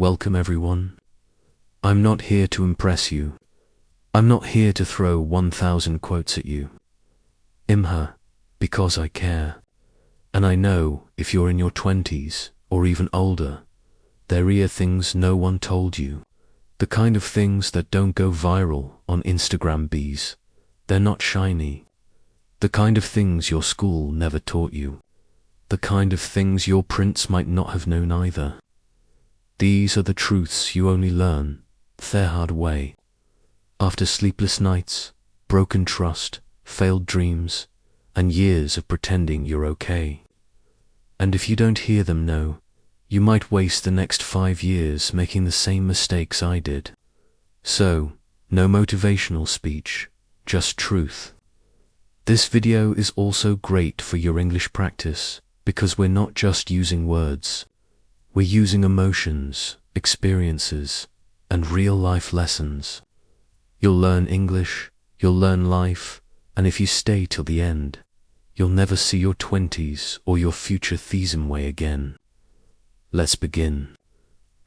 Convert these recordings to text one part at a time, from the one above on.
Welcome everyone. I'm not here to impress you. I'm not here to throw 1,000 quotes at you. I'm here because I care. And I know if you're in your 20s or even older, there are things no one told you. The kind of things that don't go viral on Instagram bees. They're not shiny. The kind of things your school never taught you. The kind of things your prince might not have known either. These are the truths you only learn the hard way. After sleepless nights, broken trust, failed dreams, and years of pretending you're okay. And if you don't hear them now, you might waste the next 5 years making the same mistakes I did. So, no motivational speech, just truth. This video is also great for your English practice because we're not just using words. We're using emotions, experiences, and real-life lessons. You'll learn English, you'll learn life, and if you stay till the end, you'll never see your 20s or your future theism way again. Let's begin.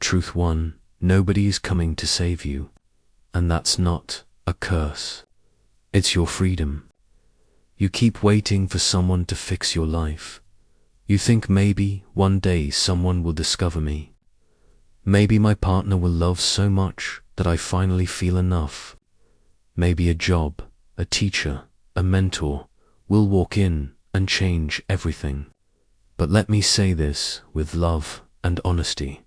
Truth 1. Nobody is coming to save you. And that's not a curse. It's your freedom. You keep waiting for someone to fix your life. You think maybe one day someone will discover me. Maybe my partner will love so much that I finally feel enough. Maybe a job, a teacher, a mentor will walk in and change everything. But let me say this with love and honesty.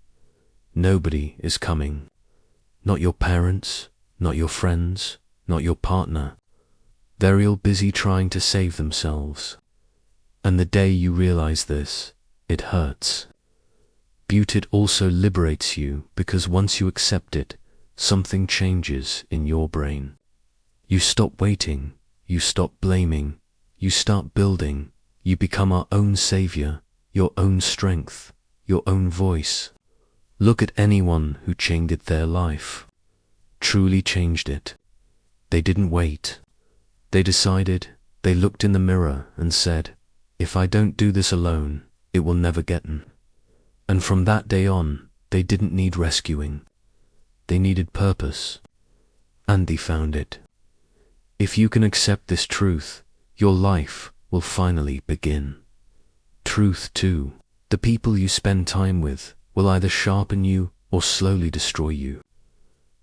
Nobody is coming. Not your parents, not your friends, not your partner. They're all busy trying to save themselves. And the day you realize this, it hurts. But it also liberates you because once you accept it, something changes in your brain. You stop waiting, you stop blaming, you start building, you become our own savior, your own strength, your own voice. Look at anyone who changed their life. Truly changed it. They didn't wait. They decided, they looked in the mirror and said, if I don't do this alone, it will never get in. And from that day on, they didn't need rescuing. They needed purpose. And they found it. If you can accept this truth, your life will finally begin. Truth 2. The people you spend time with will either sharpen you or slowly destroy you.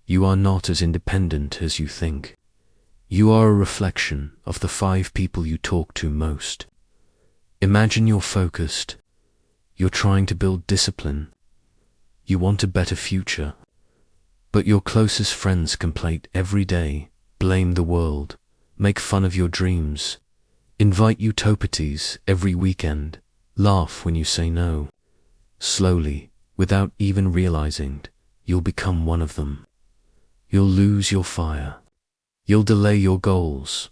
You are not as independent as you think. You are a reflection of the 5 people you talk to most. Imagine you're focused. You're trying to build discipline. You want a better future. But your closest friends complain every day, blame the world, make fun of your dreams, invite you to parties every weekend, laugh when you say no. Slowly, without even realizing, you'll become one of them. You'll lose your fire. You'll delay your goals.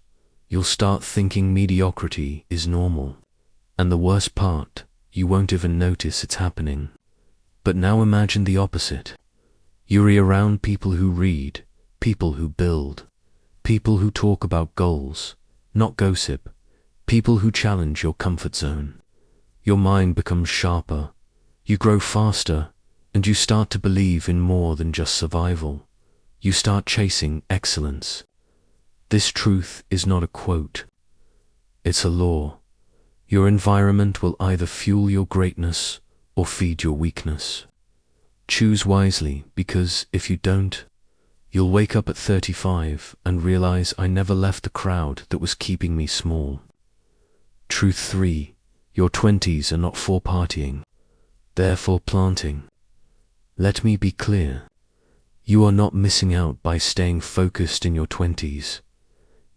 You'll start thinking mediocrity is normal. And the worst part, you won't even notice it's happening. But now imagine the opposite. You're around people who read, people who build, people who talk about goals, not gossip, people who challenge your comfort zone. Your mind becomes sharper, you grow faster, and you start to believe in more than just survival. You start chasing excellence. This truth is not a quote. It's a law. Your environment will either fuel your greatness or feed your weakness. Choose wisely because if you don't, you'll wake up at 35 and realize I never left the crowd that was keeping me small. Truth 3. Your 20s are not for partying. They're for planting. Let me be clear. You are not missing out by staying focused in your 20s.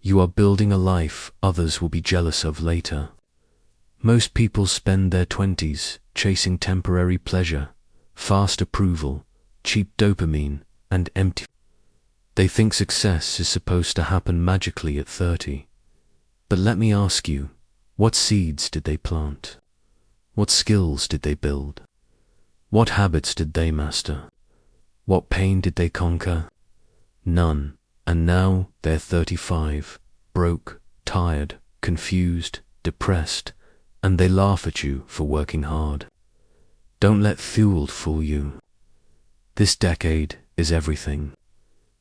You are building a life others will be jealous of later. Most people spend their 20s chasing temporary pleasure, fast approval, cheap dopamine, and empty. They think success is supposed to happen magically at 30. But let me ask you, what seeds did they plant? What skills did they build? What habits did they master? What pain did they conquer? None. And now they're 35, broke, tired, confused, depressed, and they laugh at you for working hard. Don't let fuel fool you. This decade is everything.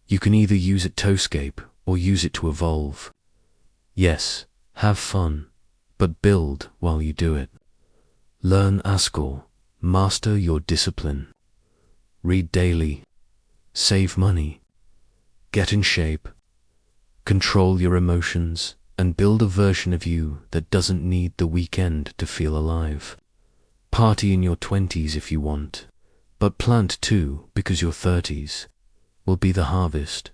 You can either use it to escape or use it to evolve. Yes, have fun, but build while you do it. Learn ASCII, master your discipline. Read daily, save money, get in shape, control your emotions, and build a version of you that doesn't need the weekend to feel alive. Party in your 20s if you want, but plant too, because your 30s will be the harvest,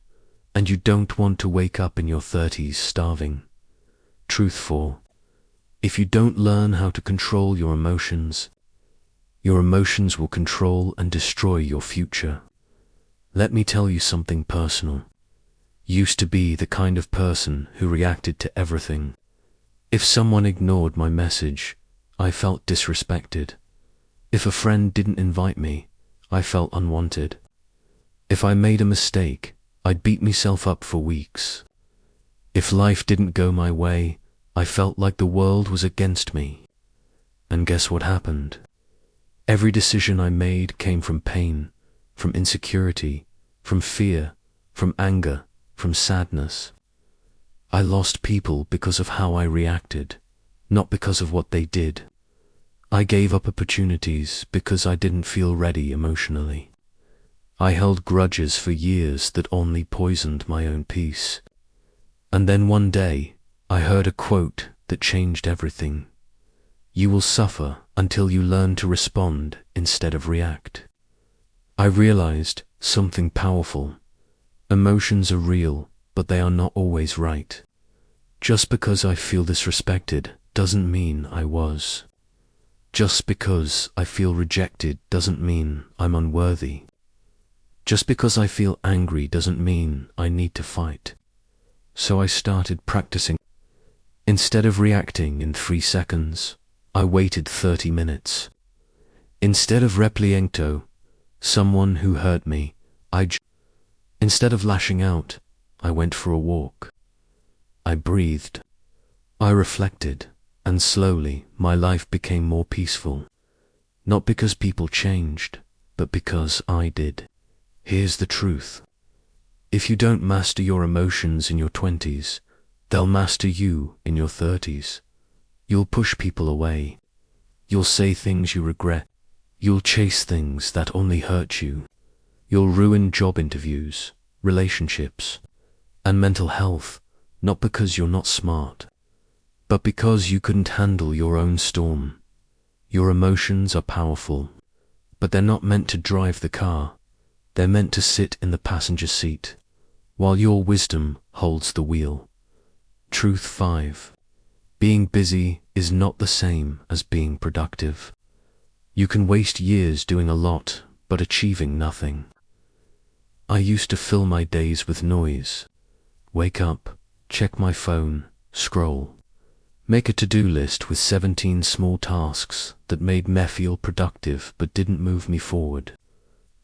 and you don't want to wake up in your 30s starving. Truth 4. If you don't learn how to control your emotions will control and destroy your future. Let me tell you something personal. Used to be the kind of person who reacted to everything. If someone ignored my message, I felt disrespected. If a friend didn't invite me, I felt unwanted. If I made a mistake, I'd beat myself up for weeks. If life didn't go my way, I felt like the world was against me. And guess what happened? Every decision I made came from pain, from insecurity, from fear, from anger, from sadness. I lost people because of how I reacted, not because of what they did. I gave up opportunities because I didn't feel ready emotionally. I held grudges for years that only poisoned my own peace. And then one day, I heard a quote that changed everything. You will suffer until you learn to respond instead of react. I realized something powerful. Emotions are real, but they are not always right. Just because I feel disrespected doesn't mean I was. Just because I feel rejected doesn't mean I'm unworthy. Just because I feel angry doesn't mean I need to fight. So I started practicing. Instead of reacting in 3 seconds, I waited 30 minutes. Instead of repliendo, someone who hurt me, Instead of lashing out, I went for a walk. I breathed. I reflected, and slowly my life became more peaceful. Not because people changed, but because I did. Here's the truth. If you don't master your emotions in your 20s, they'll master you in your 30s. You'll push people away. You'll say things you regret. You'll chase things that only hurt you. You'll ruin job interviews, relationships, and mental health, not because you're not smart, but because you couldn't handle your own storm. Your emotions are powerful, but they're not meant to drive the car. They're meant to sit in the passenger seat, while your wisdom holds the wheel. Truth 5. Being busy is not the same as being productive. You can waste years doing a lot, but achieving nothing. I used to fill my days with noise. Wake up, check my phone, scroll. Make a to-do list with 17 small tasks that made me feel productive but didn't move me forward.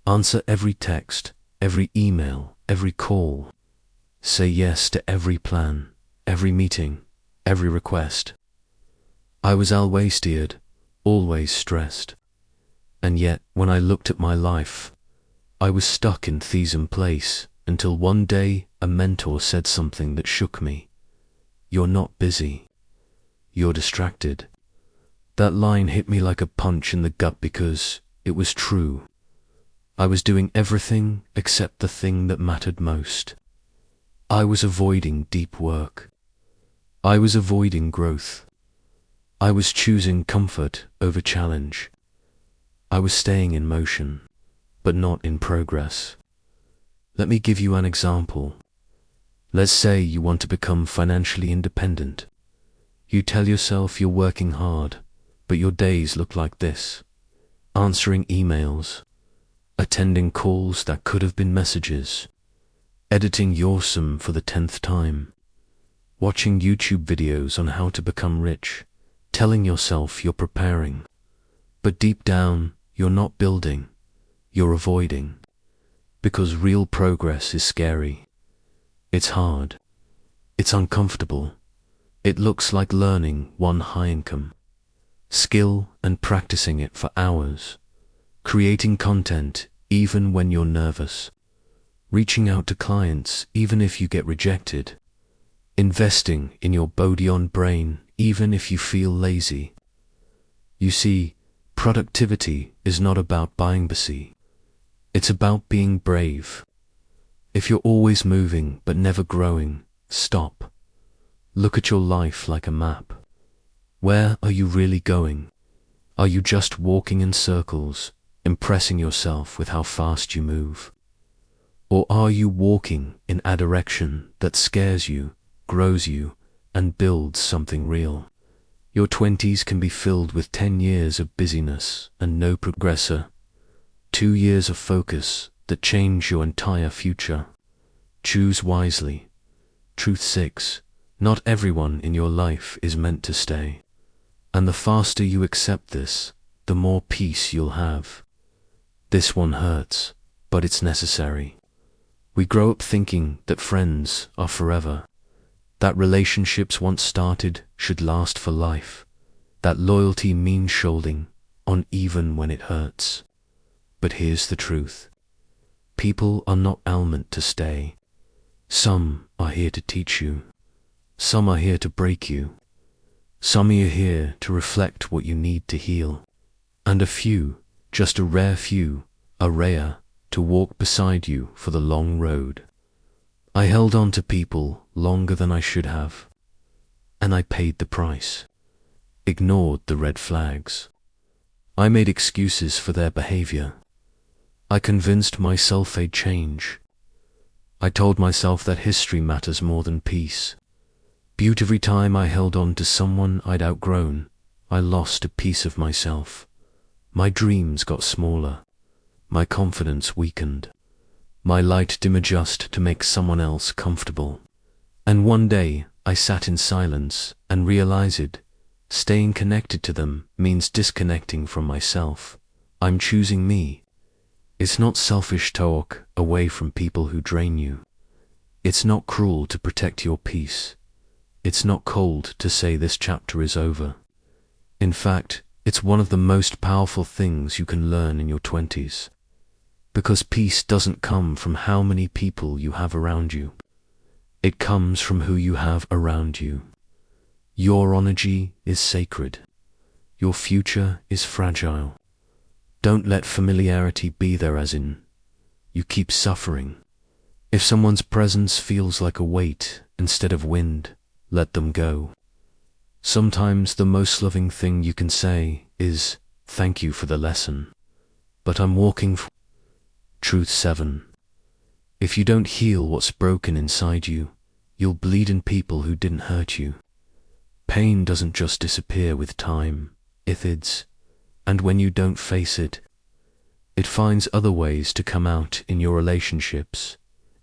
Answer every text, every email, every call. Say yes to every plan, every meeting, every request. I was always steered, always stressed. And yet, when I looked at my life, I was stuck in the same place until one day a mentor said something that shook me. You're not busy. You're distracted. That line hit me like a punch in the gut because it was true. I was doing everything except the thing that mattered most. I was avoiding deep work. I was avoiding growth. I was choosing comfort over challenge. I was staying in motion, but not in progress. Let me give you an example. Let's say you want to become financially independent. You tell yourself you're working hard, but your days look like this: answering emails, attending calls that could have been messages, editing your sum for the 10th time, watching YouTube videos on how to become rich, telling yourself you're preparing. But deep down, you're not building, you're avoiding. Because real progress is scary. It's hard. It's uncomfortable. It looks like learning one high-income skill and practicing it for hours, creating content even when you're nervous. Reaching out to clients even if you get rejected. Investing in your body-on brain even if you feel lazy. You see, productivity is not about buying busy. It's about being brave. If you're always moving but never growing, stop. Look at your life like a map. Where are you really going? Are you just walking in circles, impressing yourself with how fast you move? Or are you walking in a direction that scares you, grows you, and builds something real? Your 20s can be filled with 10 years of busyness and no progressor. 2 years of focus that change your entire future. Choose wisely. Truth 6. Not everyone in your life is meant to stay. And the faster you accept this, the more peace you'll have. This one hurts, but it's necessary. We grow up thinking that friends are forever, that relationships once started should last for life, that loyalty means shouldering on even when it hurts. But here's the truth. People are not meant to stay. Some are here to teach you. Some are here to break you. Some are here to reflect what you need to heal. And a few, just a rare few, are rare to walk beside you for the long road. I held on to people longer than I should have, and I paid the price. Ignored the red flags. I made excuses for their behavior. I convinced myself they'd change. I told myself that history matters more than peace. But every time I held on to someone I'd outgrown, I lost a piece of myself. My dreams got smaller. My confidence weakened. My light dimmed just to make someone else comfortable. And one day, I sat in silence and realized staying connected to them means disconnecting from myself. I'm choosing me. It's not selfish to walk away from people who drain you. It's not cruel to protect your peace. It's not cold to say this chapter is over. In fact, it's one of the most powerful things you can learn in your 20s. Because peace doesn't come from how many people you have around you. It comes from who you have around you. Your energy is sacred. Your future is fragile. Don't let familiarity be there as in, you keep suffering. If someone's presence feels like a weight instead of wind, let them go. Sometimes the most loving thing you can say is, thank you for the lesson, but I'm walking for. Truth 7. If you don't heal what's broken inside you, you'll bleed in people who didn't hurt you. Pain doesn't just disappear with time, it fades. And when you don't face it, it finds other ways to come out in your relationships,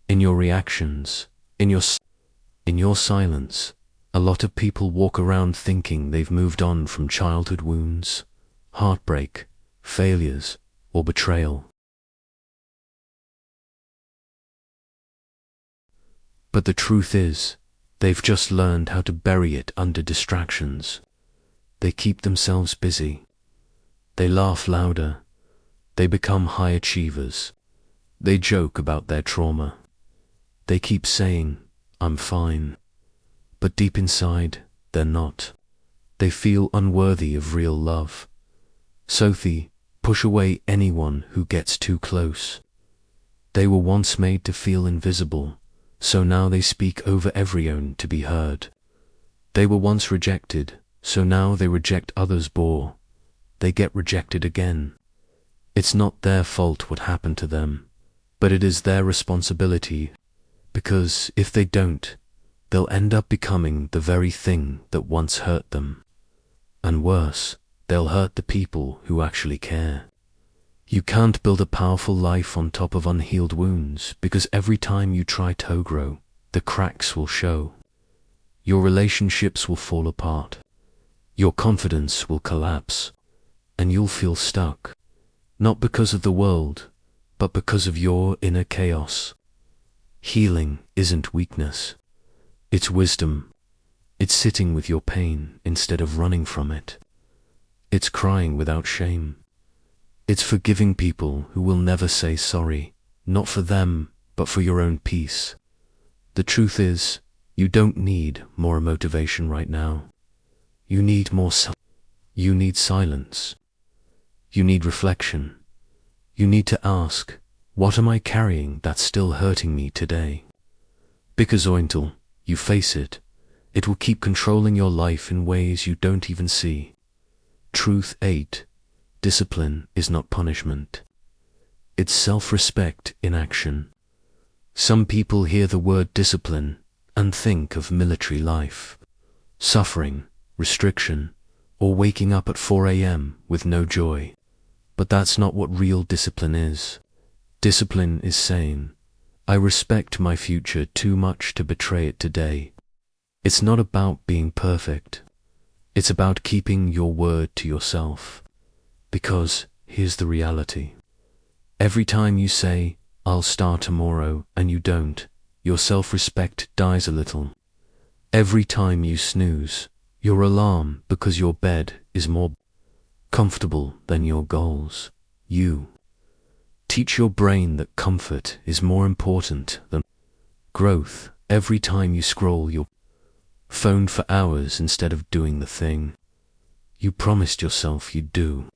in your reactions, in your silence. A lot of people walk around thinking they've moved on from childhood wounds, heartbreak, failures, or betrayal. But the truth is, they've just learned how to bury it under distractions. They keep themselves busy. They laugh louder. They become high achievers. They joke about their trauma. They keep saying, I'm fine. But deep inside, they're not. They feel unworthy of real love. So they push away anyone who gets too close. They were once made to feel invisible, so now they speak over everyone to be heard. They were once rejected, so now they reject others more. They get rejected again. It's not their fault what happened to them, but it is their responsibility, because if they don't, they'll end up becoming the very thing that once hurt them. And worse, they'll hurt the people who actually care. You can't build a powerful life on top of unhealed wounds, because every time you try to grow, the cracks will show. Your relationships will fall apart. Your confidence will collapse, and you'll feel stuck, not because of the world, but because of your inner chaos. Healing isn't weakness. It's wisdom. It's sitting with your pain instead of running from it. It's crying without shame. It's forgiving people who will never say sorry, not for them, but for your own peace. The truth is, you don't need more motivation right now. You need you need silence. You need reflection. You need to ask, what am I carrying that's still hurting me today? Because until you face it, it will keep controlling your life in ways you don't even see. Truth 8. Discipline is not punishment. It's self-respect in action. Some people hear the word discipline and think of military life, suffering, restriction, or waking up at 4 a.m. with no joy. But that's not what real discipline is. Discipline is saying, I respect my future too much to betray it today. It's not about being perfect. It's about keeping your word to yourself. Because here's the reality. Every time you say, I'll start tomorrow, and you don't, your self-respect dies a little. Every time you snooze your alarm because your bed is more comfortable than your goals, you teach your brain that comfort is more important than growth. Every time you scroll your phone for hours instead of doing the thing you promised yourself you'd do,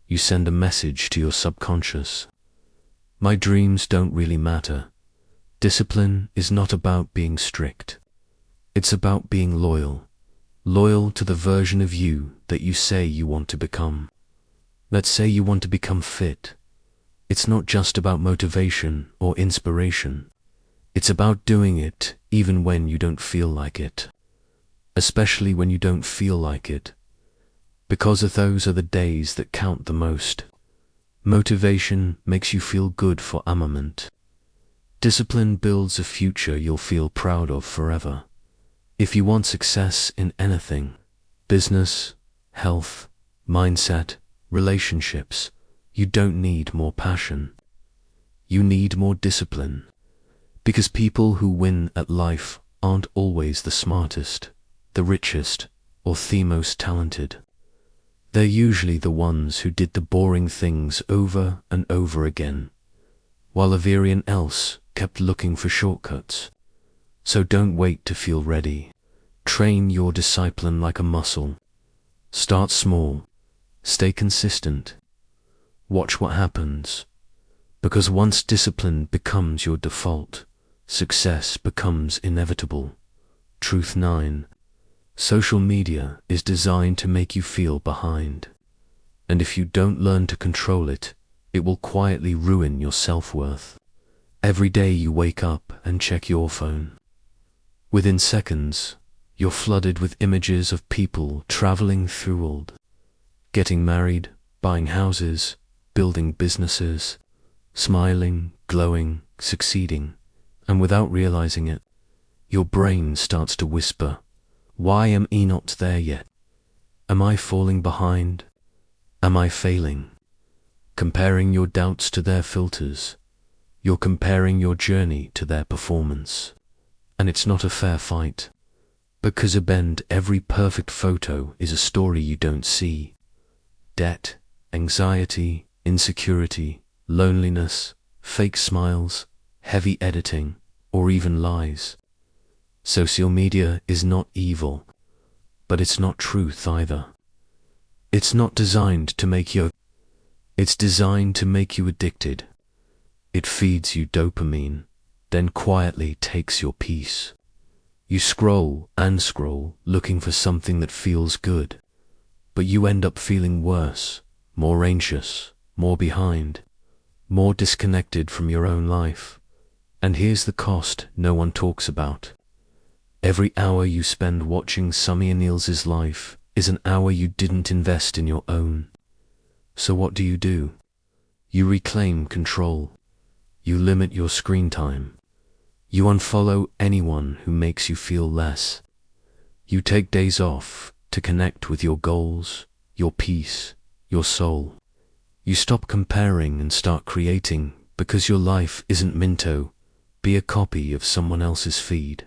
you send a message to your subconscious. My dreams don't really matter. Discipline is not about being strict. It's about being loyal. Loyal to the version of you that you say you want to become. Let's say you want to become fit. It's not just about motivation or inspiration. It's about doing it even when you don't feel like it. Especially when you don't feel like it. Because those are the days that count the most. Motivation makes you feel good for a moment. Discipline builds a future you'll feel proud of forever. If you want success in anything, business, health, mindset, relationships, you don't need more passion. You need more discipline. Because people who win at life aren't always the smartest, the richest, or the most talented. They're usually the ones who did the boring things over and over again, while everyone else kept looking for shortcuts. So don't wait to feel ready. Train your discipline like a muscle. Start small. Stay consistent. Watch what happens. Because once discipline becomes your default, success becomes inevitable. Truth 9. Social media is designed to make you feel behind. And if you don't learn to control it, it will quietly ruin your self-worth. Every day you wake up and check your phone. Within seconds, you're flooded with images of people traveling through the world, getting married, buying houses, building businesses, smiling, glowing, succeeding, and without realizing it, your brain starts to whisper, why am I not there yet? Am I falling behind? Am I failing? Comparing your doubts to their filters, you're comparing your journey to their performance. And it's not a fair fight. Because every perfect photo is a story you don't see. Debt, anxiety, insecurity, loneliness, fake smiles, heavy editing, or even lies. Social media is not evil, but it's not truth either. It's not designed to make you. It's designed to make you addicted. It feeds you dopamine, then quietly takes your peace. You scroll and scroll, looking for something that feels good, but you end up feeling worse, more anxious, more behind, more disconnected from your own life. And here's the cost no one talks about. Every hour you spend watching Summy and Niels's life is an hour you didn't invest in your own. So what do? You reclaim control. You limit your screen time. You unfollow anyone who makes you feel less. You take days off to connect with your goals, your peace, your soul. You stop comparing and start creating because your life isn't meant to be a copy of someone else's feed.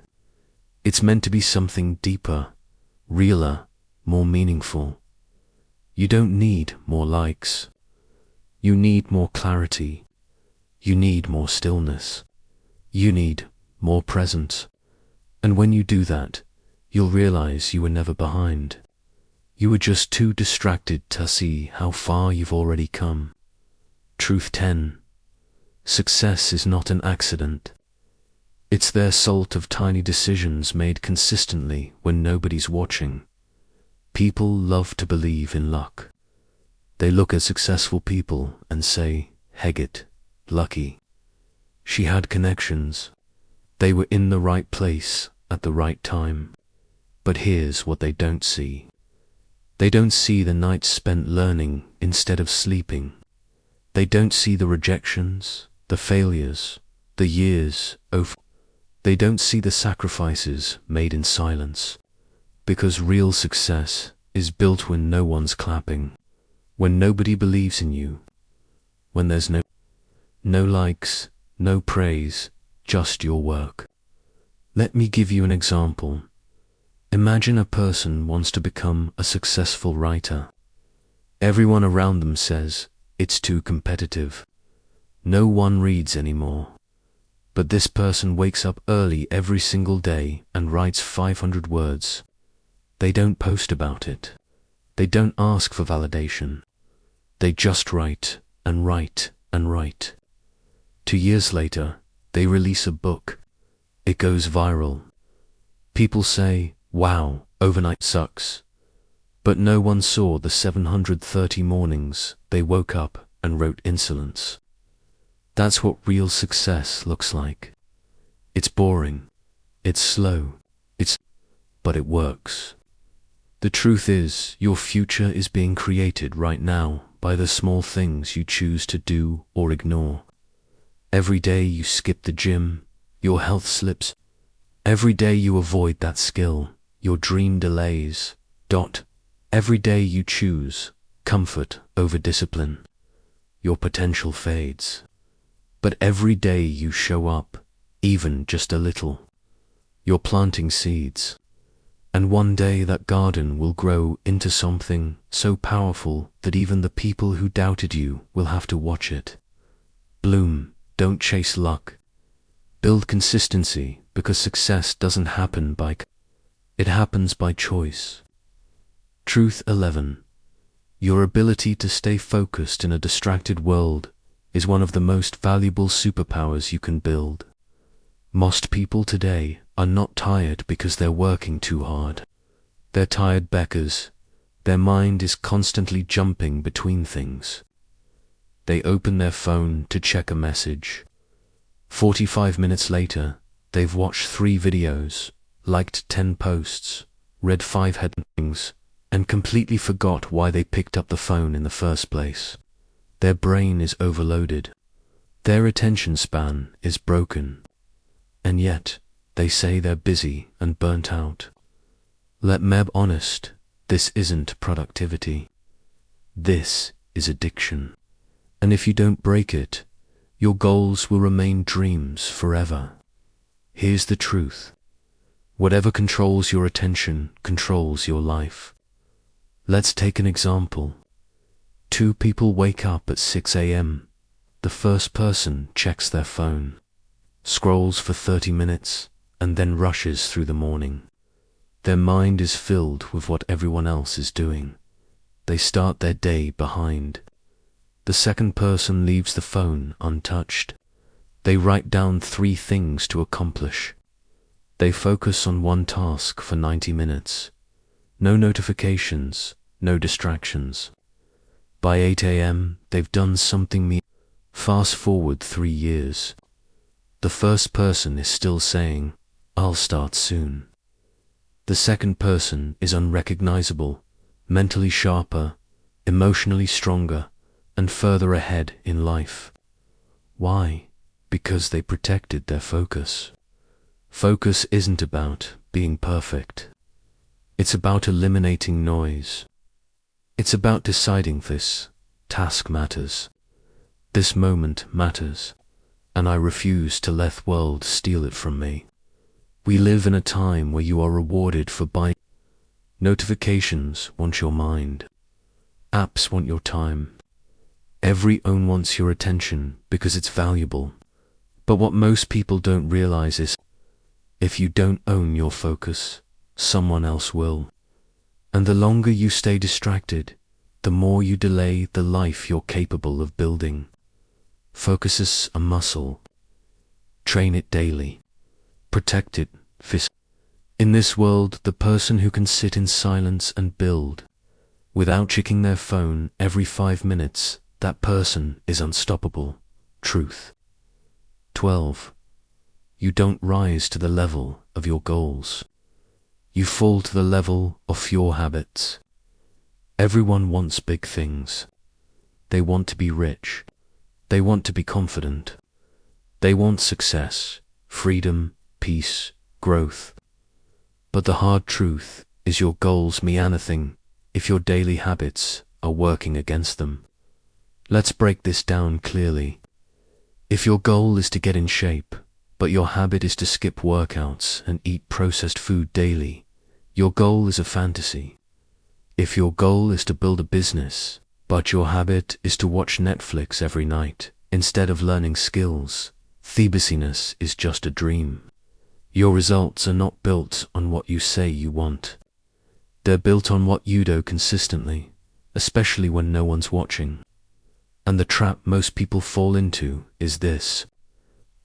It's meant to be something deeper, realer, more meaningful. You don't need more likes. You need more clarity. You need more stillness. You need more presence. And when you do that, you'll realize you were never behind. You were just too distracted to see how far you've already come. Truth 10. Success is not an accident. It's the result of tiny decisions made consistently when nobody's watching. People love to believe in luck. They look at successful people and say, Heggett, lucky. She had connections. They were in the right place at the right time. But here's what they don't see. They don't see the nights spent learning instead of sleeping. They don't see the rejections, the failures, the years of. They don't see the sacrifices made in silence. Because real success is built when no one's clapping, when nobody believes in you, when there's no likes, no praise, just your work. Let me give you an example. Imagine a person wants to become a successful writer. Everyone around them says, it's too competitive. No one reads anymore. But this person wakes up early every single day and writes 500 words. They don't post about it. They don't ask for validation. They just write and write and write. 2 years later, they release a book. It goes viral. People say, wow, overnight sucks. But no one saw the 730 mornings they woke up and wrote insolence. That's what real success looks like. It's boring. It's slow. But it works. The truth is, your future is being created right now by the small things you choose to do or ignore. Every day you skip the gym, your health slips. Every day you avoid that skill, your dream delays. Every day you choose comfort over discipline, your potential fades. But every day you show up, even just a little, you're planting seeds. And one day that garden will grow into something so powerful that even the people who doubted you will have to watch it bloom. Don't chase luck. Build consistency, because success doesn't happen it happens by choice. Truth 11. Your ability to stay focused in a distracted world is one of the most valuable superpowers you can build. Most people today are not tired because they're working too hard. They're tired because their mind is constantly jumping between things. They open their phone to check a message. 45 minutes later, they've watched 3 videos, liked 10 posts, read 5 headlines, and completely forgot why they picked up the phone in the first place. Their brain is overloaded. Their attention span is broken. And yet, they say they're busy and burnt out. Let me be honest, this isn't productivity. This is addiction. And if you don't break it, your goals will remain dreams forever. Here's the truth. Whatever controls your attention controls your life. Let's take an example. 2 people wake up at 6 a.m. The first person checks their phone, scrolls for 30 minutes, and then rushes through the morning. Their mind is filled with what everyone else is doing. They start their day behind. The second person leaves the phone untouched. They write down 3 things to accomplish. They focus on one task for 90 minutes. No notifications, no distractions. By 8 a.m., they've done something meaningful. Fast forward 3 years. The first person is still saying, I'll start soon. The second person is unrecognizable, mentally sharper, emotionally stronger, and further ahead in life. Why? Because they protected their focus. Focus isn't about being perfect. It's about eliminating noise. It's about deciding this task matters. This moment matters, and I refuse to let the world steal it from me. We live in a time where you are rewarded for buying. Notifications want your mind. Apps want your time. Everyone wants your attention because it's valuable. But what most people don't realize is, if you don't own your focus, someone else will. And the longer you stay distracted, the more you delay the life you're capable of building. Focus is a muscle. Train it daily. Protect it, In this world, the person who can sit in silence and build, without checking their phone every 5 minutes, that person is unstoppable. Truth. 12. You don't rise to the level of your goals. You fall to the level of your habits. Everyone wants big things. They want to be rich. They want to be confident. They want success, freedom, peace, growth. But the hard truth is your goals mean anything if your daily habits are working against them. Let's break this down clearly. If your goal is to get in shape, but your habit is to skip workouts and eat processed food daily, your goal is a fantasy. If your goal is to build a business, but your habit is to watch Netflix every night instead of learning skills, the busyness is just a dream. Your results are not built on what you say you want. They're built on what you do consistently, especially when no one's watching. And the trap most people fall into is this.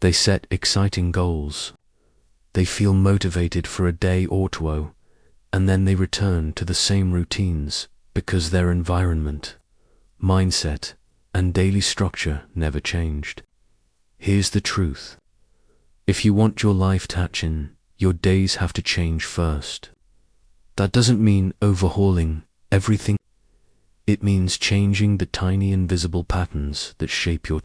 They set exciting goals. They feel motivated for a day or two, and then they return to the same routines because their environment, mindset, and daily structure never changed. Here's the truth. If you want your life to happen, your days have to change first. That doesn't mean overhauling everything. It means changing the tiny invisible patterns that shape your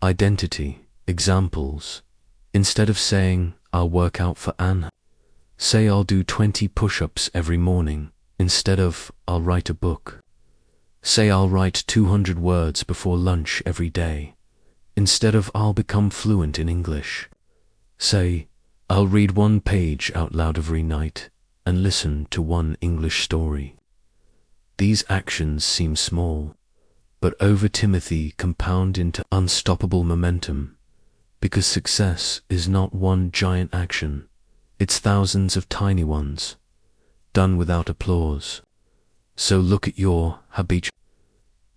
identity. Examples. Instead of saying, I'll work out for Anne, say I'll do 20 push-ups every morning, instead of, I'll write a book. Say I'll write 200 words before lunch every day, instead of I'll become fluent in English. Say, I'll read 1 page out loud every night and listen to 1 English story. These actions seem small, but over Timothy compound into unstoppable momentum, because success is not one giant action, it's thousands of tiny ones, done without applause. So look at your habits.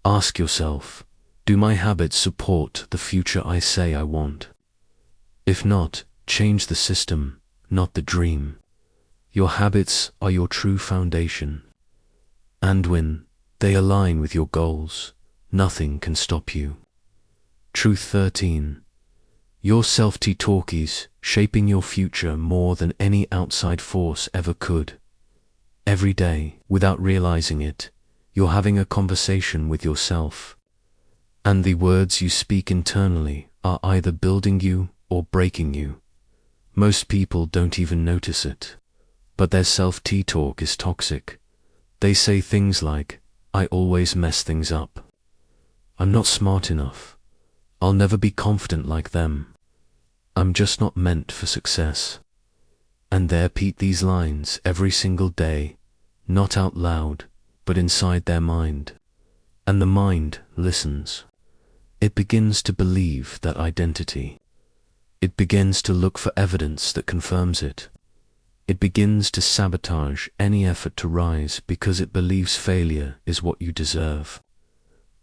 Ask yourself, do my habits support the future I say I want? If not, change the system, not the dream. Your habits are your true foundation. And when they align with your goals, nothing can stop you. Truth 13. Your self-talk is shaping your future more than any outside force ever could. Every day, without realizing it, you're having a conversation with yourself. And the words you speak internally are either building you or breaking you. Most people don't even notice it. But their self-talk is toxic. They say things like, I always mess things up. I'm not smart enough. I'll never be confident like them. I'm just not meant for success. And they repeat these lines every single day, not out loud, but inside their mind. And the mind listens. It begins to believe that identity. It begins to look for evidence that confirms it. It begins to sabotage any effort to rise because it believes failure is what you deserve.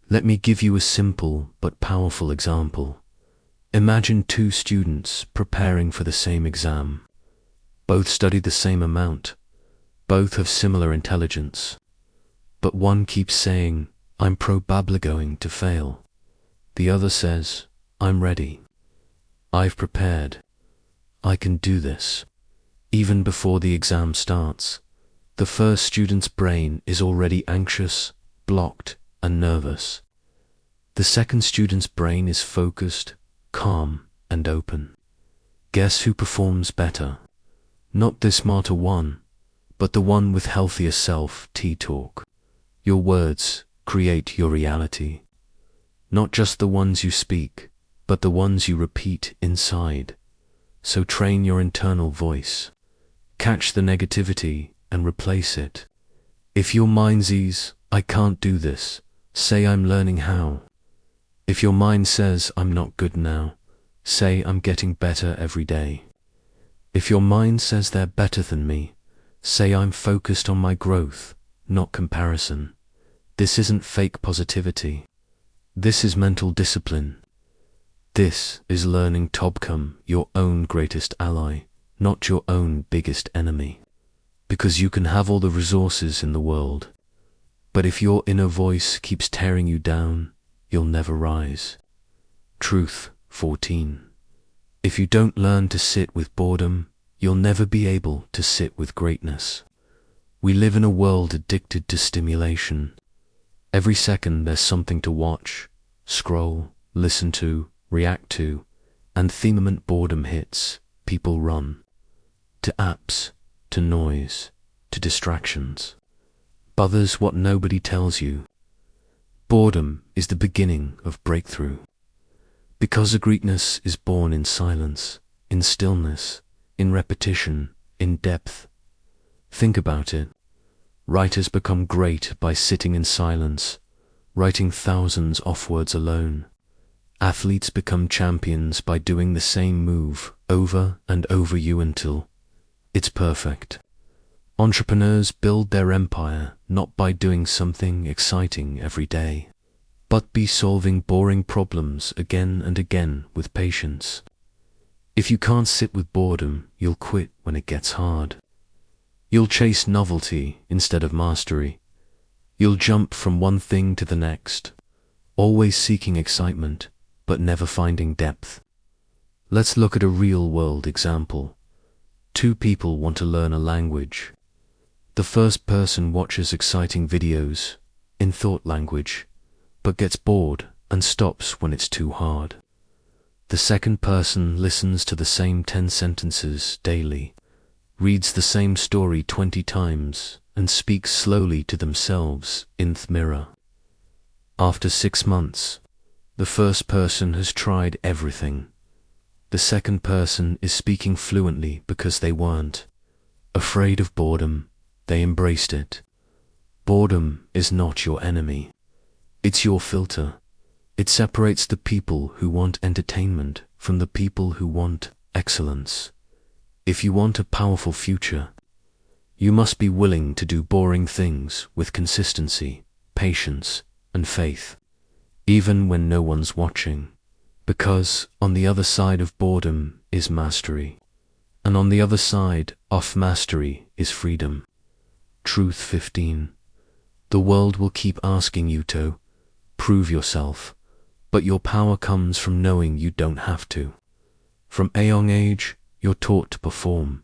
Let me give you a simple but powerful example. Imagine 2 students preparing for the same exam. Both study the same amount. Both have similar intelligence. But one keeps saying, I'm probably going to fail. The other says, I'm ready. I've prepared. I can do this. Even before the exam starts, the first student's brain is already anxious, blocked, and nervous. The second student's brain is focused, calm, and open. Guess who performs better? Not the smarter one, but the one with healthier self-talk. Your words create your reality. Not just the ones you speak, but the ones you repeat inside. So train your internal voice. Catch the negativity and replace it. If your mind says, I can't do this, say I'm learning how. If your mind says, I'm not good now, say I'm getting better every day. If your mind says they're better than me, say I'm focused on my growth, not comparison. This isn't fake positivity. This is mental discipline. This is learning to become your own greatest ally, not your own biggest enemy. Because you can have all the resources in the world, but if your inner voice keeps tearing you down, you'll never rise. Truth 14. If you don't learn to sit with boredom, you'll never be able to sit with greatness. We live in a world addicted to stimulation. Every second there's something to watch, scroll, listen to, react to, and the moment boredom hits, people run. To apps, to noise, to distractions. But there's what nobody tells you. Boredom is the beginning of breakthrough. Because a greatness is born in silence, in stillness, in repetition, in depth. Think about it. Writers become great by sitting in silence, writing thousands of words alone. Athletes become champions by doing the same move over and over until it's perfect. Entrepreneurs build their empire not by doing something exciting every day, but by solving boring problems again and again with patience. If you can't sit with boredom, you'll quit when it gets hard. You'll chase novelty instead of mastery. You'll jump from one thing to the next, always seeking excitement, but never finding depth. Let's look at a real-world example. Two people want to learn a language. The first person watches exciting videos in thought language, but gets bored and stops when it's too hard. The second person listens to the same 10 sentences daily, reads the same story 20 times, and speaks slowly to themselves in the mirror. After 6 months, the first person has tried everything. The second person is speaking fluently because they weren't afraid of boredom. They embraced it. Boredom is not your enemy. It's your filter. It separates the people who want entertainment from the people who want excellence. If you want a powerful future, you must be willing to do boring things with consistency, patience, and faith, even when no one's watching. Because on the other side of boredom is mastery, and on the other side of mastery is freedom. Truth 15. The world will keep asking you to prove yourself, but your power comes from knowing you don't have to. From a young age, you're taught to perform,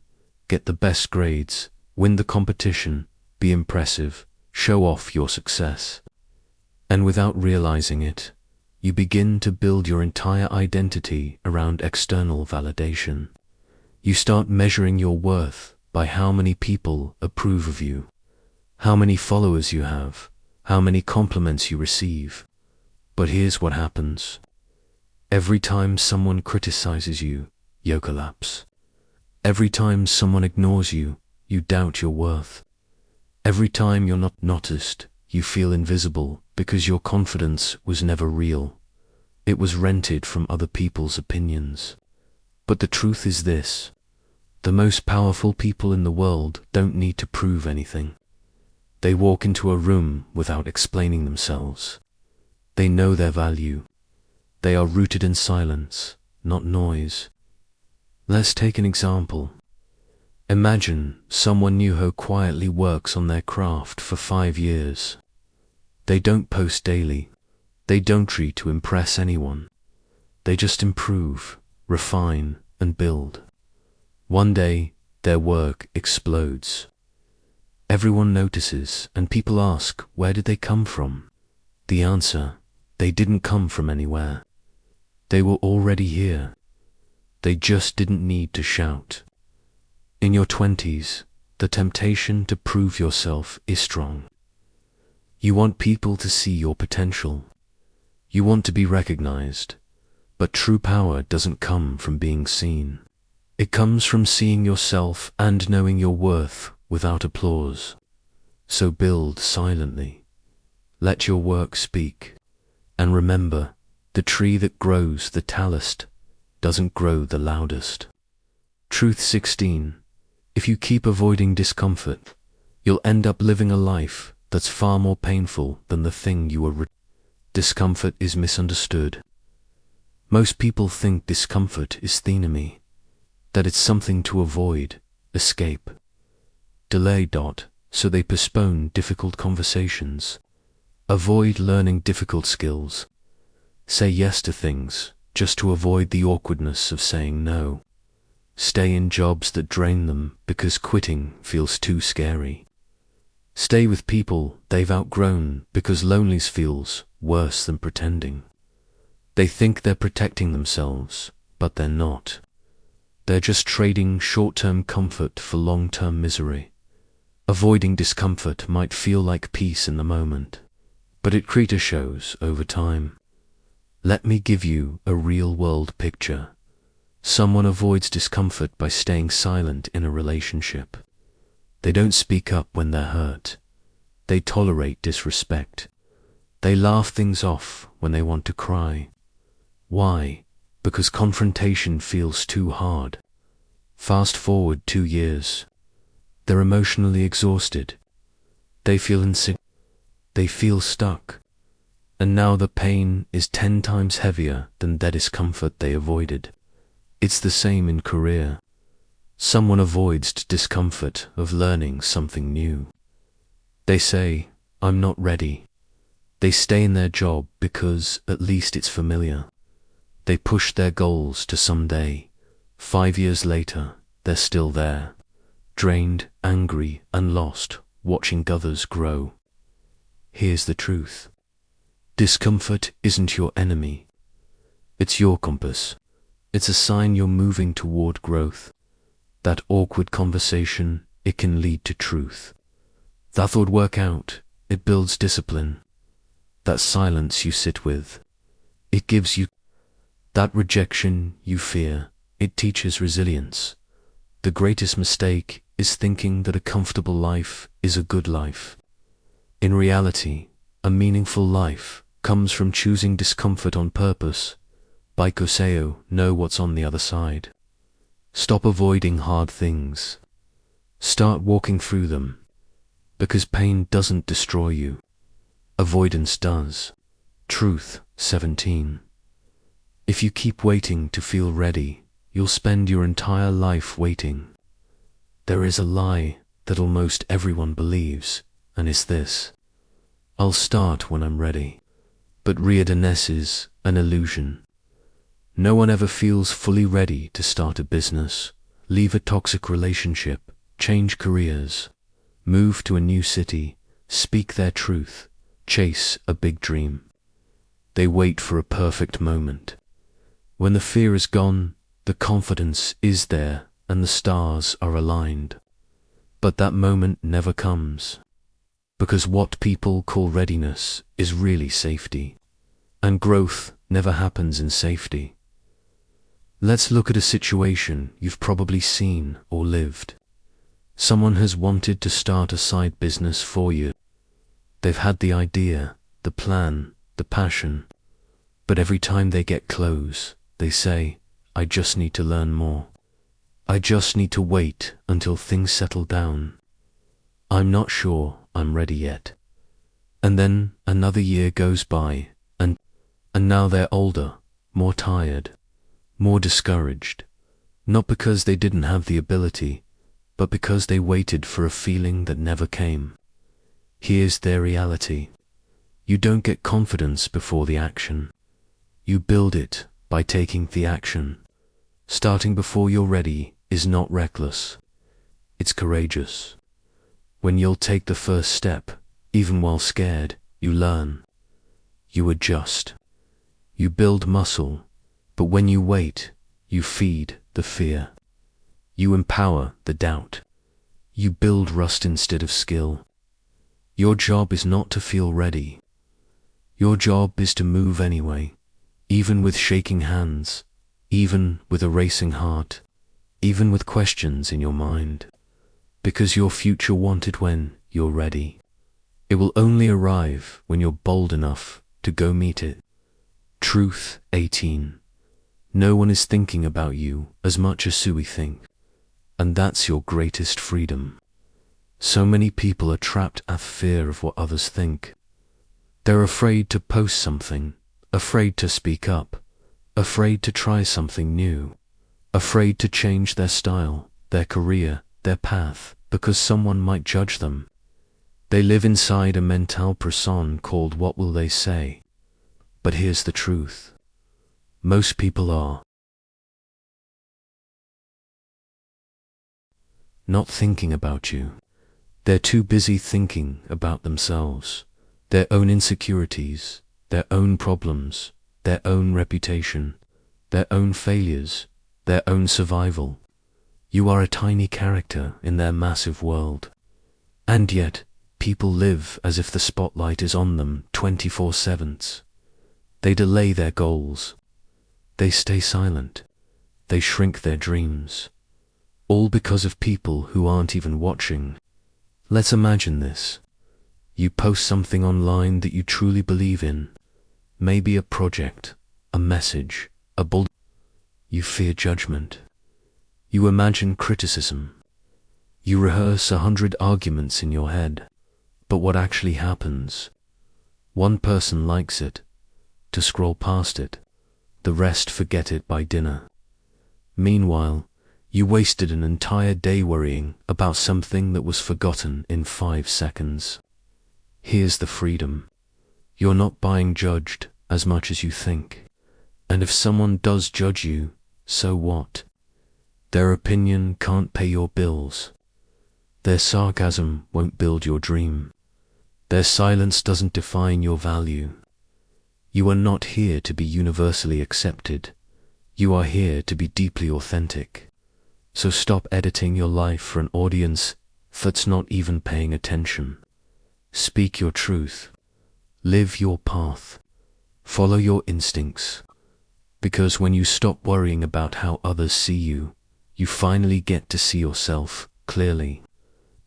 get the best grades, win the competition, be impressive, show off your success. And without realizing it, you begin to build your entire identity around external validation. You start measuring your worth by how many people approve of you, how many followers you have, how many compliments you receive. But here's what happens. Every time someone criticizes you, you collapse. Every time someone ignores you, you doubt your worth. Every time you're not noticed, you feel invisible because your confidence was never real. It was rented from other people's opinions. But the truth is this. The most powerful people in the world don't need to prove anything. They walk into a room without explaining themselves. They know their value. They are rooted in silence, not noise. Let's take an example. Imagine someone new who quietly works on their craft for 5 years. They don't post daily. They don't try to impress anyone. They just improve, refine, and build. One day, their work explodes. Everyone notices, and people ask, where did they come from? The answer, they didn't come from anywhere. They were already here. They just didn't need to shout. In your 20s, the temptation to prove yourself is strong. You want people to see your potential. You want to be recognized. But true power doesn't come from being seen. It comes from seeing yourself and knowing your worth without applause. so build silently. Let your work speak. And remember, the tree that grows the tallest doesn't grow the loudest. Truth 16. If you keep avoiding discomfort, you'll end up living a life that's far more painful than the thing you were. Discomfort is misunderstood. Most people think discomfort is the enemy, that it's something to avoid, escape, delay. So they postpone difficult conversations, avoid learning difficult skills, say yes to things just to avoid the awkwardness of saying no, stay in jobs that drain them because quitting feels too scary, stay with people they've outgrown because loneliness feels worse than pretending. They think they're protecting themselves, but they're not. They're just trading short-term comfort for long-term misery. Avoiding discomfort might feel like peace in the moment, but it creates shows over time. Let me give you a real-world picture. Someone avoids discomfort by staying silent in a relationship. They don't speak up when they're hurt. They tolerate disrespect. They laugh things off when they want to cry. Why? Because confrontation feels too hard. Fast forward 2 years. They're emotionally exhausted. They feel insecure. They feel stuck. And now the pain is 10 times heavier than the discomfort they avoided. It's the same in career. Someone avoids discomfort of learning something new. They say, "I'm not ready." They stay in their job because at least it's familiar. They push their goals to someday. 5 years later, they're still there, drained, angry, and lost, watching others grow. Here's the truth. Discomfort isn't your enemy. It's your compass. It's a sign you're moving toward growth. That awkward conversation, it can lead to truth. That thought workout, it builds discipline. That silence you sit with, it gives you. That rejection you fear, it teaches resilience. The greatest mistake is thinking that a comfortable life is a good life. In reality, a meaningful life comes from choosing discomfort on purpose. By Koseo, know what's on the other side. Stop avoiding hard things. Start walking through them. Because pain doesn't destroy you. Avoidance does. Truth 17. If you keep waiting to feel ready, you'll spend your entire life waiting. There is a lie that almost everyone believes, and it's this: I'll start when I'm ready. But readiness is an illusion. No one ever feels fully ready to start a business, leave a toxic relationship, change careers, move to a new city, speak their truth, chase a big dream. They wait for a perfect moment. When the fear is gone, the confidence is there and the stars are aligned. But that moment never comes. Because what people call readiness is really safety. And growth never happens in safety. Let's look at a situation you've probably seen or lived. Someone has wanted to start a side business for you. They've had the idea, the plan, the passion. But every time they get close, they say, "I just need to learn more. I just need to wait until things settle down. I'm not sure I'm ready yet." And then another year goes by, and now they're older, more tired, more discouraged. Not because they didn't have the ability, but because they waited for a feeling that never came. Here's their reality. You don't get confidence before the action. You build it by taking the action. Starting before you're ready is not reckless. It's courageous. When you'll take the first step, even while scared, you learn. You adjust. You build muscle. But when you wait, you feed the fear. You empower the doubt. You build rust instead of skill. Your job is not to feel ready. Your job is to move anyway, even with shaking hands, even with a racing heart, even with questions in your mind. Because your future wanted when you're ready. It will only arrive when you're bold enough to go meet it. Truth 18. No one is thinking about you as much as we think, and that's your greatest freedom. So many people are trapped at fear of what others think. They're afraid to post something, afraid to speak up, afraid to try something new, afraid to change their style, their career, their path, because someone might judge them. They live inside a mental prison called "what will they say?" But here's the truth. Most people are not thinking about you. They're too busy thinking about themselves, their own insecurities, their own problems, their own reputation, their own failures, their own survival. You are a tiny character in their massive world. And yet, people live as if the spotlight is on them 24/7. They delay their goals. They stay silent. They shrink their dreams. All because of people who aren't even watching. Let's imagine this. You post something online that you truly believe in. Maybe a project, a message, a bold. You fear judgment. You imagine criticism. You rehearse 100 arguments in your head. But what actually happens? One person likes it, to scroll past it. The rest forget it by dinner. Meanwhile, you wasted an entire day worrying about something that was forgotten in 5 seconds. Here's the freedom. You're not being judged as much as you think. And if someone does judge you, so what? Their opinion can't pay your bills. Their sarcasm won't build your dream. Their silence doesn't define your value. You are not here to be universally accepted. You are here to be deeply authentic. So stop editing your life for an audience that's not even paying attention. Speak your truth. Live your path. Follow your instincts. Because when you stop worrying about how others see you, you finally get to see yourself clearly.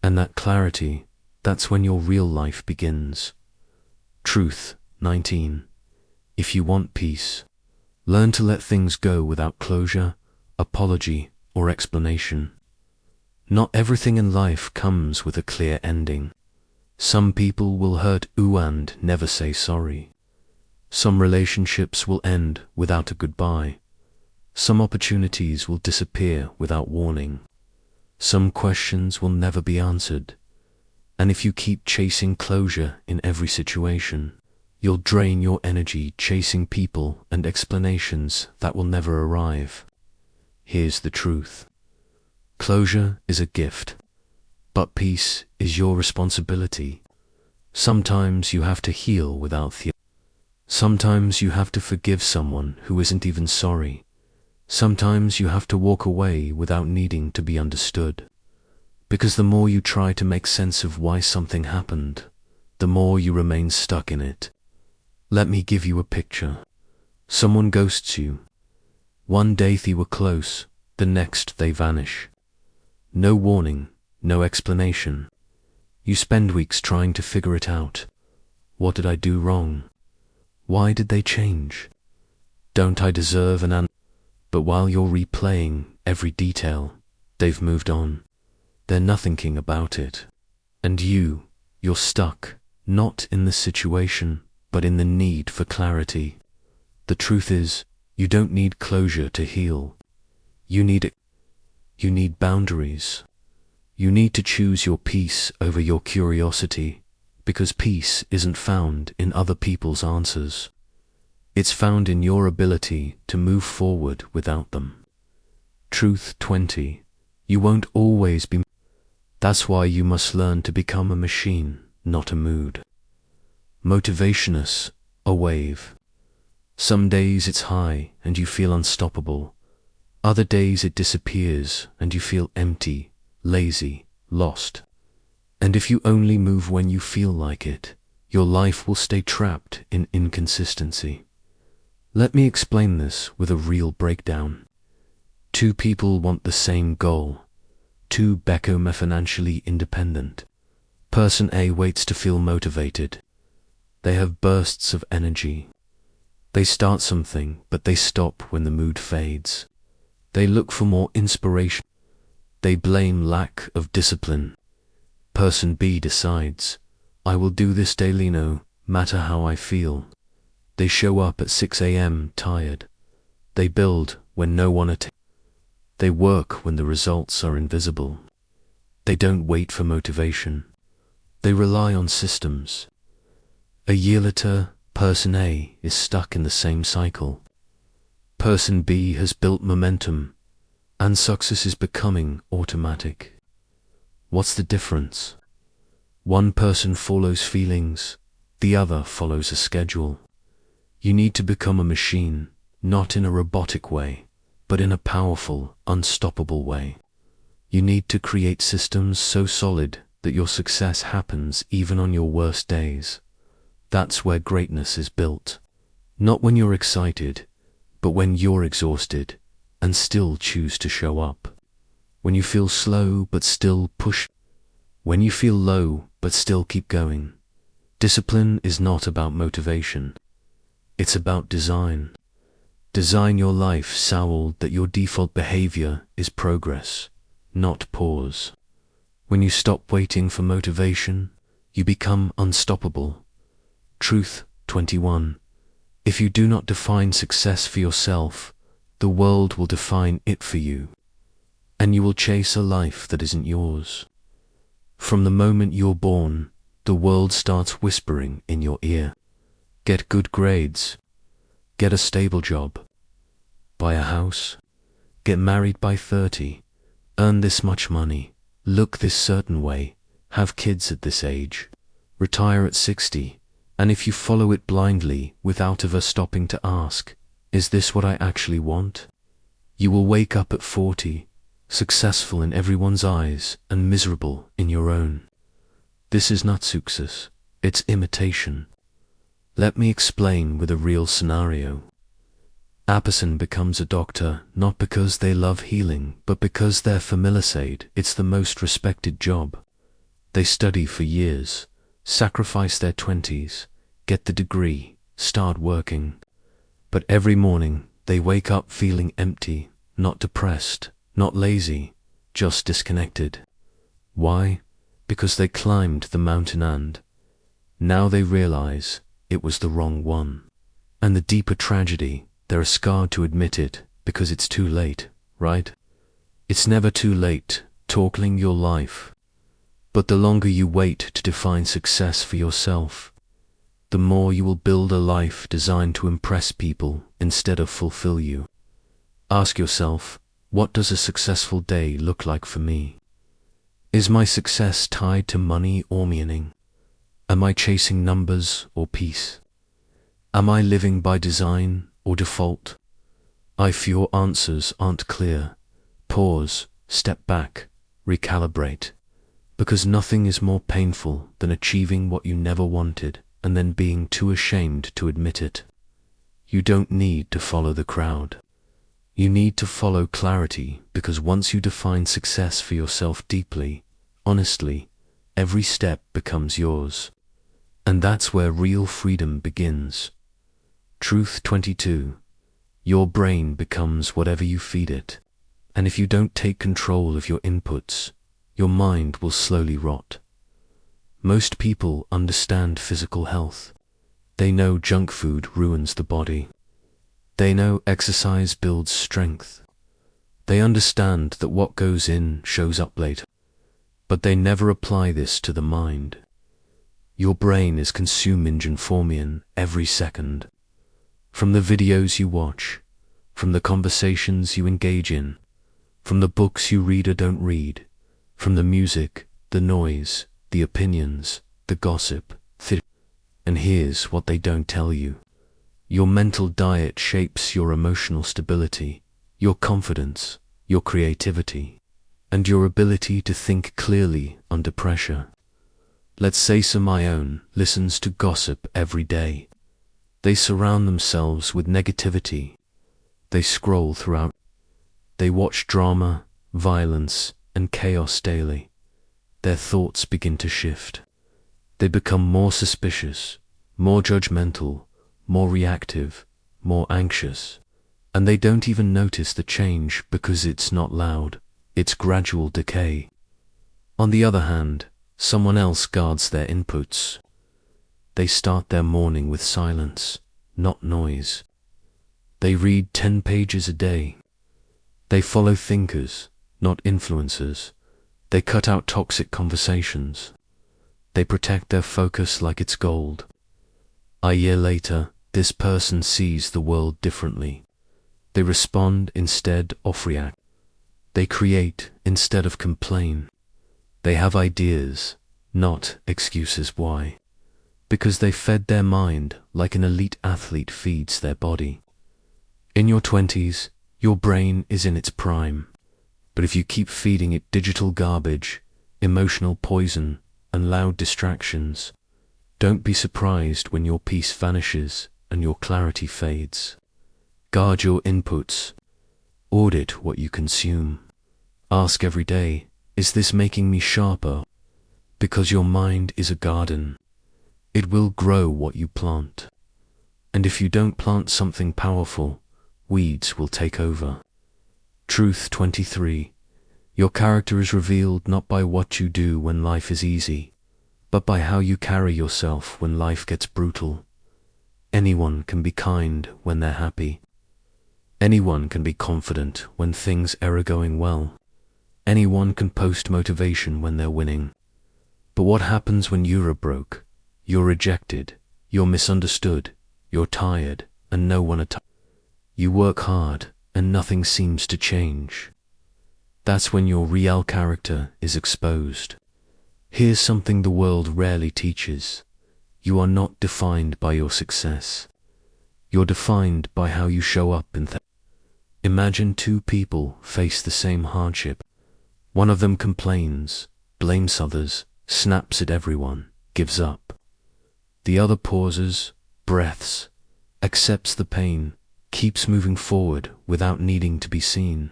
And that clarity, that's when your real life begins. Truth 19. If you want peace, learn to let things go without closure, apology, or explanation. Not everything in life comes with a clear ending. Some people will hurt you and never say sorry. Some relationships will end without a goodbye. Some opportunities will disappear without warning. Some questions will never be answered. And if you keep chasing closure in every situation, you'll drain your energy chasing people and explanations that will never arrive. Here's the truth. Closure is a gift, but peace is your responsibility. Sometimes you have to heal without fear. Sometimes you have to forgive someone who isn't even sorry. Sometimes you have to walk away without needing to be understood. Because the more you try to make sense of why something happened, the more you remain stuck in it. Let me give you a picture. Someone ghosts you. One day they were close, the next they vanish. No warning, no explanation. You spend weeks trying to figure it out. What did I do wrong? Why did they change? Don't I deserve an answer? But while you're replaying every detail, they've moved on. They're nothing about it. And you're stuck, not in the situation, but in the need for clarity. The truth is, you don't need closure to heal. You need boundaries. You need to choose your peace over your curiosity, because peace isn't found in other people's answers. It's found in your ability to move forward without them. Truth 20. You won't always be. That's why you must learn to become a machine, not a mood. Motivationless, a wave. Some days it's high and you feel unstoppable. Other days it disappears and you feel empty, lazy, lost. And if you only move when you feel like it, your life will stay trapped in inconsistency. Let me explain this with a real breakdown. Two people want the same goal. Two become financially independent. Person A waits to feel motivated. They have bursts of energy. They start something, but they stop when the mood fades. They look for more inspiration. They blame lack of discipline. Person B decides, I will do this daily no matter how I feel. They show up at 6 a.m. tired. They build when no one attends. They work when the results are invisible. They don't wait for motivation. They rely on systems. A year later, Person A is stuck in the same cycle. Person B has built momentum, and success is becoming automatic. What's the difference? One person follows feelings, the other follows a schedule. You need to become a machine, not in a robotic way, but in a powerful, unstoppable way. You need to create systems so solid that your success happens even on your worst days. That's where greatness is built. Not when you're excited, but when you're exhausted and still choose to show up. When you feel slow but still push. When you feel low but still keep going. Discipline is not about motivation. It's about design. Design your life so that your default behavior is progress, not pause. When you stop waiting for motivation, you become unstoppable. Truth 21. If you do not define success for yourself, the world will define it for you, and you will chase a life that isn't yours. From the moment you're born, the world starts whispering in your ear. Get good grades. Get a stable job. Buy a house. Get married by 30. Earn this much money. Look this certain way. Have kids at this age. Retire at 60. And if you follow it blindly without ever stopping to ask, is this what I actually want? You will wake up at 40, successful in everyone's eyes and miserable in your own. This is not success, it's imitation. Let me explain with a real scenario. A person becomes a doctor not because they love healing, but because they're familiar. It's the most respected job. They study for years, sacrifice their 20s, get the degree, start working. But every morning they wake up feeling empty, not depressed, not lazy, just disconnected. Why? Because they climbed the mountain and now they realize it was the wrong one. And the deeper tragedy, they're scarred to admit it because it's too late, right? It's never too late, tackling your life. But the longer you wait to define success for yourself, the more you will build a life designed to impress people instead of fulfill you. Ask yourself, what does a successful day look like for me? Is my success tied to money or meaning? Am I chasing numbers or peace? Am I living by design or default? If your answers aren't clear, pause, step back, recalibrate. Because nothing is more painful than achieving what you never wanted and then being too ashamed to admit it. You don't need to follow the crowd. You need to follow clarity, because once you define success for yourself deeply, honestly, every step becomes yours. And that's where real freedom begins. Truth 22. Your brain becomes whatever you feed it. And if you don't take control of your inputs, your mind will slowly rot. Most people understand physical health. They know junk food ruins the body. They know exercise builds strength. They understand that what goes in shows up later. But they never apply this to the mind. Your brain is consuming information every second. From the videos you watch, from the conversations you engage in, from the books you read or don't read, from the music, the noise, the opinions, the gossip, and here's what they don't tell you. Your mental diet shapes your emotional stability, your confidence, your creativity, and your ability to think clearly under pressure. Let's say my own listens to gossip every day. They surround themselves with negativity. They scroll throughout. They watch drama, violence, and chaos daily. their thoughts begin to shift. They become more suspicious, more judgmental, more reactive, more anxious. And they don't even notice the change because it's not loud, it's gradual decay. On the other hand, someone else guards their inputs. They start their morning with silence, not noise. They read 10 pages a day. They follow thinkers, not influencers. They cut out toxic conversations. They protect their focus like it's gold. A year later, this person sees the world differently. They respond instead of react. They create instead of complain. They have ideas, not excuses why. Because they fed their mind like an elite athlete feeds their body. In your 20s, your brain is in its prime. But if you keep feeding it digital garbage, emotional poison, and loud distractions, don't be surprised when your peace vanishes and your clarity fades. Guard your inputs. Audit what you consume. Ask every day, is this making me sharper? Because your mind is a garden. It will grow what you plant. And if you don't plant something powerful, weeds will take over. Truth 23. Your character is revealed not by what you do when life is easy, but by how you carry yourself when life gets brutal. Anyone can be kind when they're happy. Anyone can be confident when things are going well. Anyone can post motivation when they're winning. But what happens when you're broke? You're rejected, you're misunderstood, you're tired, and no one attacks. You work hard, and nothing seems to change. That's when your real character is exposed. Here's something the world rarely teaches. You are not defined by your success. You're defined by how you show up in things. Imagine two people face the same hardship. One of them complains, blames others, snaps at everyone, gives up. The other pauses, breaths, accepts the pain, keeps moving forward without needing to be seen.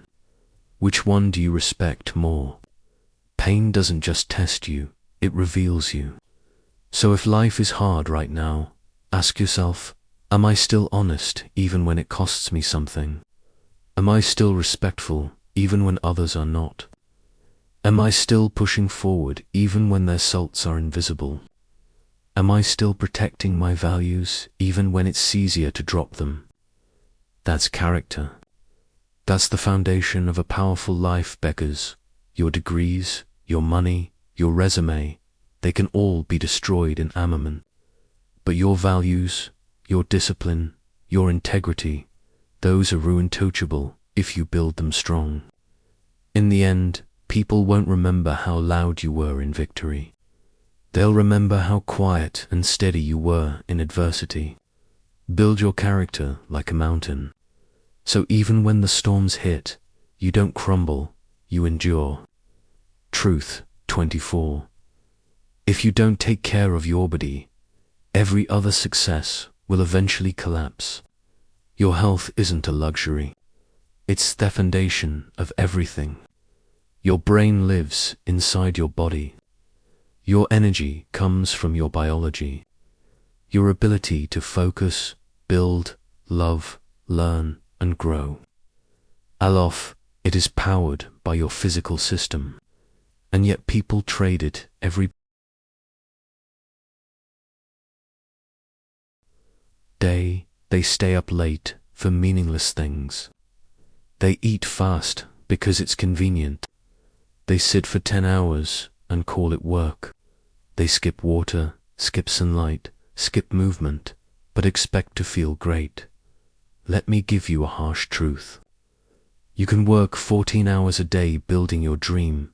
Which one do you respect more? Pain doesn't just test you, it reveals you. So if life is hard right now, ask yourself, am I still honest even when it costs me something? Am I still respectful even when others are not? Am I still pushing forward even when their salts are invisible? Am I still protecting my values even when it's easier to drop them? That's character. That's the foundation of a powerful life, beggars. Your degrees, your money, your resume, they can all be destroyed in a moment. But your values, your discipline, your integrity, those are untouchable if you build them strong. In the end, people won't remember how loud you were in victory. They'll remember how quiet and steady you were in adversity. Build your character like a mountain. So even when the storms hit, you don't crumble, you endure. Truth 24. If you don't take care of your body, every other success will eventually collapse. Your health isn't a luxury. It's the foundation of everything. Your brain lives inside your body. Your energy comes from your biology. Your ability to focus, build, love, learn, and grow. Alof, it is powered by your physical system, and yet people trade it every day. They stay up late for meaningless things. They eat fast because it's convenient. They sit for 10 hours and call it work. They skip water, skip sunlight, skip movement, but expect to feel great. Let me give you a harsh truth. You can work 14 hours a day building your dream,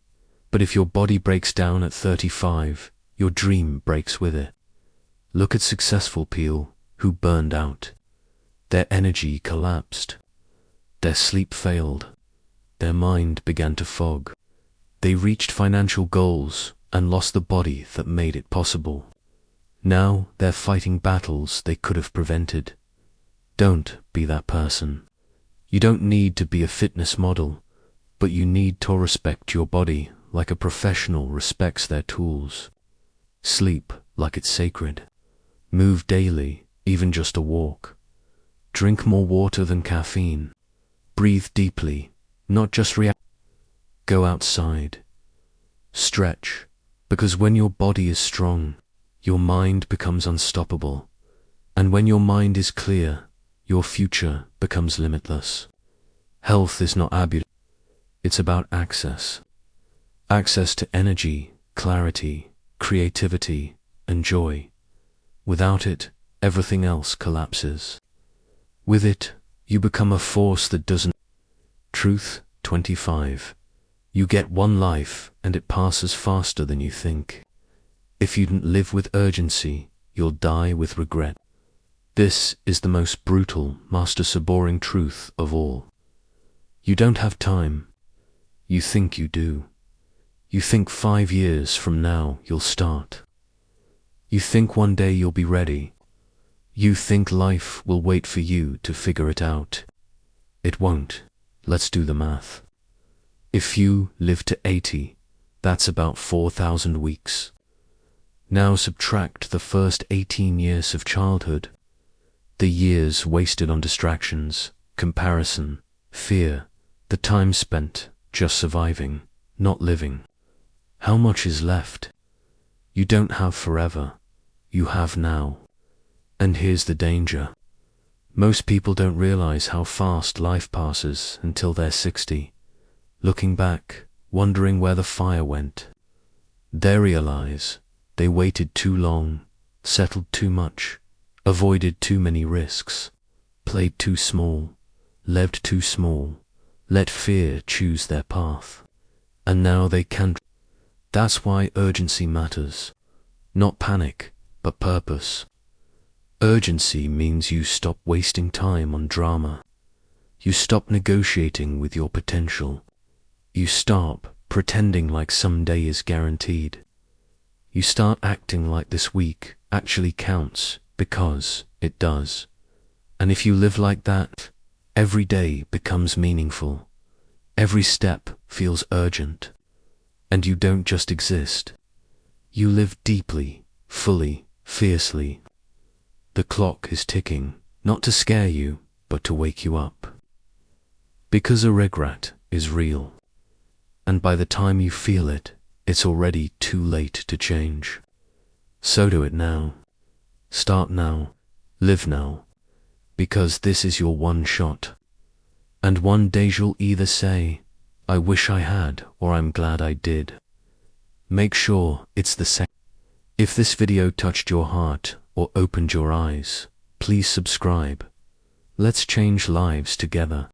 but if your body breaks down at 35, your dream breaks with it. Look at successful people who burned out. Their energy collapsed. Their sleep failed. Their mind began to fog. They reached financial goals and lost the body that made it possible. Now they're fighting battles they could have prevented. Don't be that person. You don't need to be a fitness model, but you need to respect your body like a professional respects their tools. Sleep like it's sacred. Move daily, even just a walk. Drink more water than caffeine. Breathe deeply, not just react. Go outside. Stretch, because when your body is strong, your mind becomes unstoppable. And when your mind is clear, your future becomes limitless. Health is not abuse, it's about access. Access to energy, clarity, creativity, and joy. Without it, everything else collapses. With it, you become a force that doesn't. Truth 25. You get one life and it passes faster than you think. If you don't live with urgency, you'll die with regret. This is the most brutal, master-boring truth of all. You don't have time. You think you do. You think 5 years from now you'll start. You think one day you'll be ready. You think life will wait for you to figure it out. It won't. Let's do the math. If you live to 80, that's about 4,000 weeks. Now subtract the first 18 years of childhood. The years wasted on distractions, comparison, fear, the time spent just surviving, not living. How much is left? You don't have forever. You have now. And here's the danger. Most people don't realize how fast life passes until they're 60, looking back, wondering where the fire went. They realize they waited too long, settled too much, avoided too many risks, played too small, lived too small, let fear choose their path. And now they can't. That's why urgency matters. Not panic, but purpose. Urgency means you stop wasting time on drama. You stop negotiating with your potential. You stop pretending like someday is guaranteed. You start acting like this week actually counts, because it does. And if you live like that, every day becomes meaningful. Every step feels urgent. And you don't just exist. You live deeply, fully, fiercely. The clock is ticking, not to scare you, but to wake you up. Because a regret is real. And by the time you feel it, it's already too late to change. So do it now. Start now. Live now. Because this is your one shot. And one day you'll either say, I wish I had, or I'm glad I did. Make sure it's the same. If this video touched your heart or opened your eyes, please subscribe. Let's change lives together.